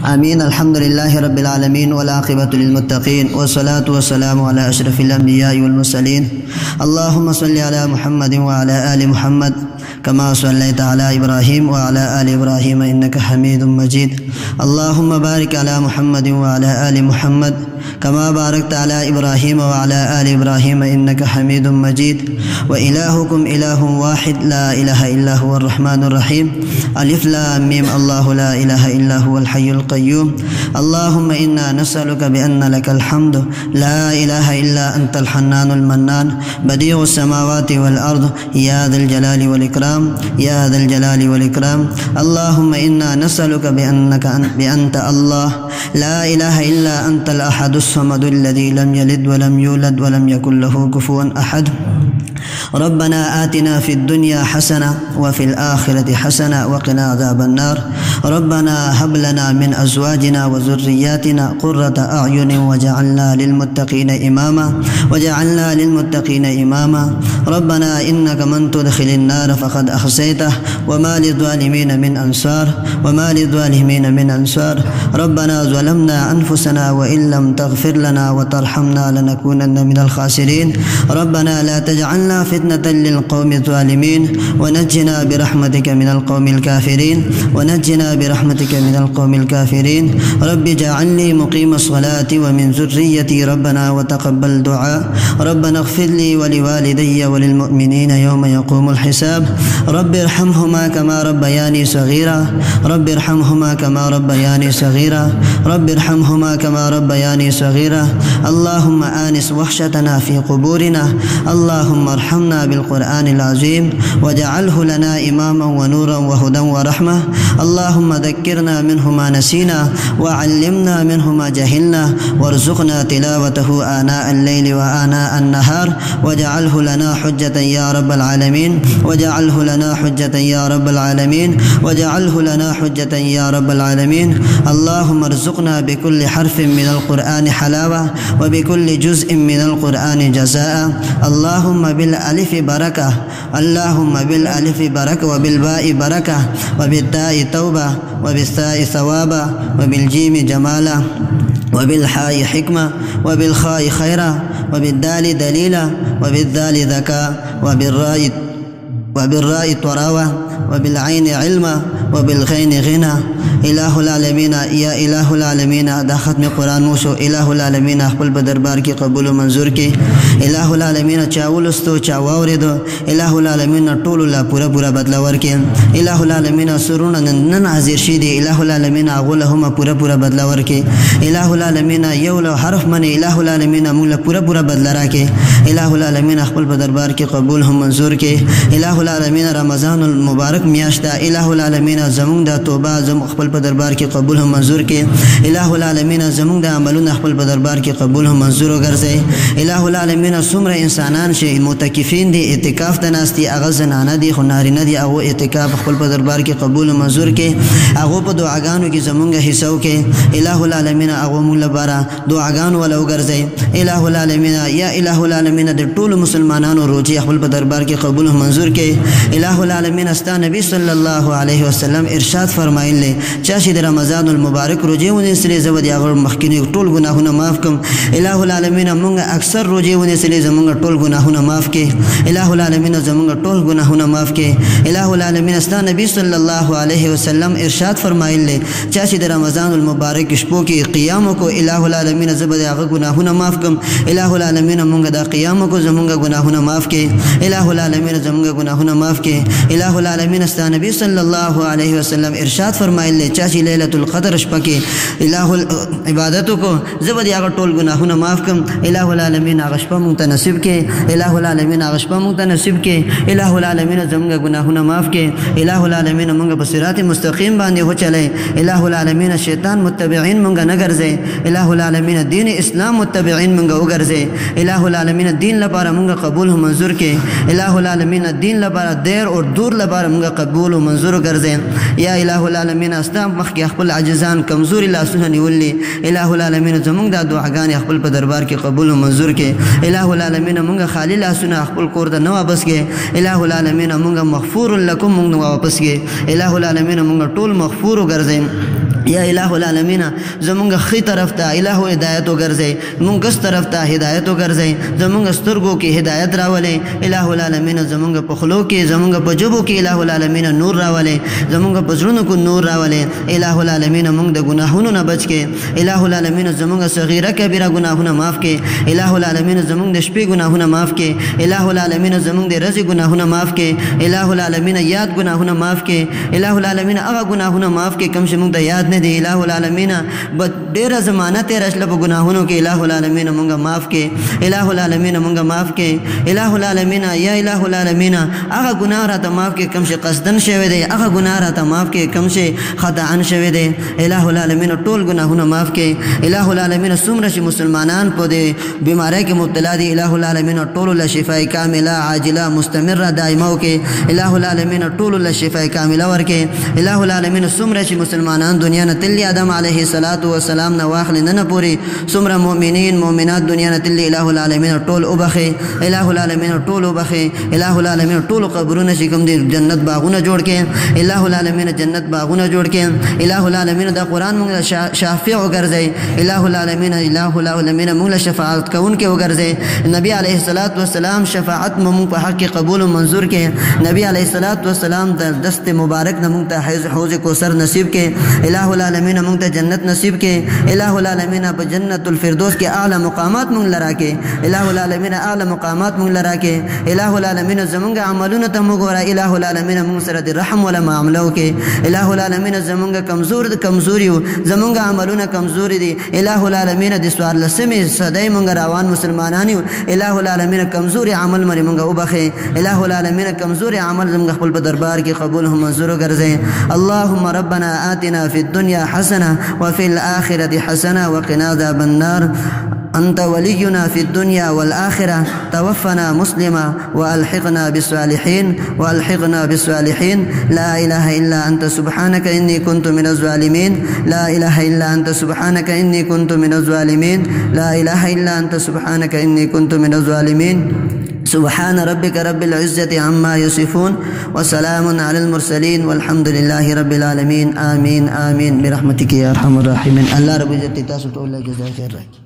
آمين. الحمد لله رب العالمين والعاقبة للمتقين والصلاة والسلام على أشرف الأنبياء والمرسلين. اللهم صل على محمد وعلى آل محمد كما صليت على إبراهيم وعلى آل إبراهيم إنك حميد مجيد. اللهم بارك على محمد وعلى آل محمد كما باركت على إبراهيم وعلى آل إبراهيم إنك حميد مجيد. وإلهكم إله واحد لا إله إلا هو الرحمن الرحيم. ألف لام ميم الله لا إله إلا هو الحي القيوم. اللهم إنا نسألك بأن لك الحمد لا إله إلا أنت الحنان المنان بديع السماوات والأرض يا ذا الجلال والإكرام يا ذا الجلال والإكرام. اللهم إنا نسألك بأنت الله لا إله إلا أنت الأحد الصمد الذي لم يلد ولم يولد ولم يكن له كفوا أحد. ربنا آتنا في الدنيا حسنة وفي الآخرة حسنة وقنا عذاب النار. ربنا هب لنا من أزواجنا وذرياتنا قرة أعين وجعلنا للمتقين إماما وجعلنا للمتقين إماما. ربنا إنك من تدخل النار فقد أخزيته وما للظالمين من أنصار وما للظالمين من أنصار. ربنا ظلمنا أنفسنا وإن لم تغفر لنا وترحمنا لنكونن من الخاسرين. ربنا لا تجعلنا فتنة للقوم الظالمين ونجنا برحمتك من القوم الكافرين ونجنا برحمتك من القوم الكافرين. رب اجعلني مقيم الصلاة ومن ذريتي ربنا وتقبل دعاء. ربنا اغفر لي ولوالدي وللمؤمنين يوم يقوم الحساب. رب ارحمهما كما ربياني صغيرا رب ارحمهما كما ربياني صغيرا رب ارحمهما كما ربياني صغيرا. اللهم آنس وحشتنا في قبورنا. اللهم ارحمنا بالقرآن العظيم واجعله لنا إماما ونورا وهدى ورحمة. اللهم ذكرنا منه ما نسينا وعلمنا منه ما جهلنا وارزقنا تلاوته آناء الليل وآناء النهار واجعله لنا حجة يا رب العالمين واجعله لنا حجة يا رب العالمين واجعله لنا حجة يا رب العالمين. اللهم ارزقنا بكل حرف من القرآن حلاوة وبكل جزء من القرآن جزاء. اللهم بالألف بركة اللهم بالألف بركة وبالباء بركة وبالتاء توبة وبالثاء ثوابا وبالجيم جمالا وبالحاء حكمة وبالخاء خيرا وبالدال دليلا وبالذال ذكاء وبالراء طراوة وبالعين علما وبالغين غنى. إله العالمين يا إله العالمين دا ختم قرآن موشو إله العالمين خپل بدربار کی قبول و منظور کی. إله العالمین چاولستو چاواوریدو إله العالمین ټول لا پورا پورا بدلاور کی. إله العالمین سرون نن حاضر شیدی إله العالمین اغولهم پورا پورا بدلاور کی. إله العالمین یو له حرف من إله العالمین موږ پورا پورا بدلرا کی. إله العالمین خپل بدربار کی قبول هم منظور کی. إله العالمین رمضان المبارک میاشت دا إله العالمین زمون دا توبه زم خپل په دربار کې قبول هم منظور کې. الہ العالمین زموږ د عملونو خپل په دربار کې قبول هم منظور وګرځي. الہ العالمین څومره انسانان چې معتکفین دي اعتکاف ته ناست دي هغه زنانه دي خو نارینه دي هغه اعتکاف خپل په دربار کې قبول هم منظور کې. هغه په دعاګانو کې زموږ حصو کې الہ العالمین هغه موږ لپاره دعاګانو ولا وګرځي. الہ العالمین یا الہ العالمین د ټولو مسلمانانو روزي خپل په دربار کې قبول هم منظور کې. الہ العالمین استا نبی صلی الله علیه وسلم ارشاد فرمایلی چاشي د رمضان المبارک روزه ونیسلې زو دي هغه مخکینی ټول ګناهونه معاف کم. الہ العالمین موږ اکثر روزه ونیسلې زموږ ټول ګناهونه معاف کې. الہ العالمین زموږ ټول ګناهونه معاف کې. الہ العالمین استا نبی صلی الله علیه وسلم ارشاد فرمایلی چاشي د رمضان المبارک شپو کې قیام کو الہ العالمین زو دي هغه ګناهونه معاف کم. الہ العالمین موږ د قیام کو زموږ ګناهونه معاف کې. الہ العالمین زموږ ګناهونه معاف کې. الہ العالمین استا نبی صلی الله علیه وسلم ارشاد فرمایلی چاچی لیلۃ القدر شپه کې الہ عبادتو کو زبد هغه ټول ګناهونه معاف کم. الہ العالمین هغه شپه مونږ ته نصیب کې. الہ العالمین هغه شپه مونږ ته نصیب کې. الہ العالمین زموږ ګناهونه معاف کې. الہ العالمین مونږ په صراط مستقیم باندې هو چلے. الہ العالمین شیطان متبعین مونږ نه ګرځي. الہ العالمین دین اسلام متبعین مونږ وګرځي. الہ العالمین دین لپاره مونږ قبول هم منظور کې. الہ العالمین دین لپاره دیر او دور لپاره مونږ قبول او منظور ګرځي. یا الہ العالمین استا مخکې خپل عاجزان کمزوري لاسونه نیولې. الہ العالمین زموږ د دعاګانې خپل په دربار کې قبول او منظور کې. الہ العالمین مونږ خالی لاسونه خپل کور ته نه واپس کې. الہ العالمین مونږ مغفور لکم مونږ واپس کې. الہ العالمین مونږ ټول مغفور وګرځي. یا الہ العالمین زمونږ خې طرف ته الہ هدایت وګرځئ مونږ ګس طرف ته هدایت وګرځئ زمونږ سترګو کې هدایت راولئ الہ العالمین زمونږ په خلو کې زمونږ په ژبو کې الہ العالمین نور راولئ زمونږ په زړونو کې نور راولئ الہ العالمین مونږ د ګناهونو نه بچ کې الہ العالمین زمونږ صغیره کبیره ګناهونه معاف کې الہ العالمین زمونږ د شپې ګناهونه معاف کې الہ العالمین زمونږ د ورځې ګناهونه معاف کې الہ العالمین یاد ګناهونه معاف کې الہ العالمین هغه ګناهونه معاف کې کوم چې مونږ د یاد نه دي الہ العالمین ډېره زمانه تېره شله په ګناهونو کې الہ العالمین مونږ معاف کې الہ العالمین مونږ معاف کې الہ العالمین یا الہ العالمین هغه ګناه راته معاف کې کوم چې قصدن شوی دی هغه ګناه راته معاف کې کوم چې خطأ شوی دی الہ العالمین ټول ګناهونه معاف کې الہ العالمین څومره چې مسلمانان په دې بیماری کې مبتلا دي الہ العالمین ټول له شفای کامله عاجله مستمره دائمه وکړي الہ العالمین ټول له شفای کامله ورکړي الہ العالمین څومره چې مسلمانان دنیا نه تللی آدم علیه السلام نه واخلي نن پورې څومره مؤمنین مؤمنات دنیا نه تللی الہ العالمین ټول وبخي الہ العالمین ټول وبخي الہ العالمین ټول قبرونه چې کوم دي جنت باغونه جوړ کړي الہ العالمین جنت باغونه جوړ کړي الہ العالمین د قرآن موږ شافع وګرځي الہ العالمین موږ شفاعت کوونکي وګرځي نبی علیه السلام شفاعت موږ په حق قبول او منظور کړي نبی علیه السلام د دست مبارک نه موږ ته حوض کوثر نصیب کړي الہ العالمین موږ ته جنت نصیب کړي الہ العالمین په جنت الفردوس کې اعلی مقامات موږ لرا کې الہ العالمین اعلی مقامات موږ لرا کې الہ العالمین زمونږ عملونه ته موږ ګوره الہ العالمین موږ سره د رحم ولا معاملو کې الہ العالمین زمونږ کمزوري زمونږ عملونه کمزوري دي الہ العالمین د سوار لسمې صدای موږ روان مسلمانان یو الہ العالمین کمزوري عمل مری موږ وبخي الہ العالمین کمزوري عمل زموږ خپل په دربار کې قبول هم منظور ګرځي اللهم ربنا آتنا في الدنيا حسنه وفي الآخرة حسنه وقنا عذاب النار أنت ولينا في الدنيا والآخرة توفنا مسلما وألحقنا بالصالحين لا إله إلا أنت سبحانك إني كنت من الظالمين لا إله إلا أنت سبحانك إني كنت من الظالمين لا إله إلا أنت سبحانك إني كنت من الظالمين سبحان ربك رب العزة عما يصفون وسلام على المرسلين والحمد لله رب العالمين آمين آمين برحمتك يا أرحم الراحمين الله رب العزة تاسو ټول جزاء خير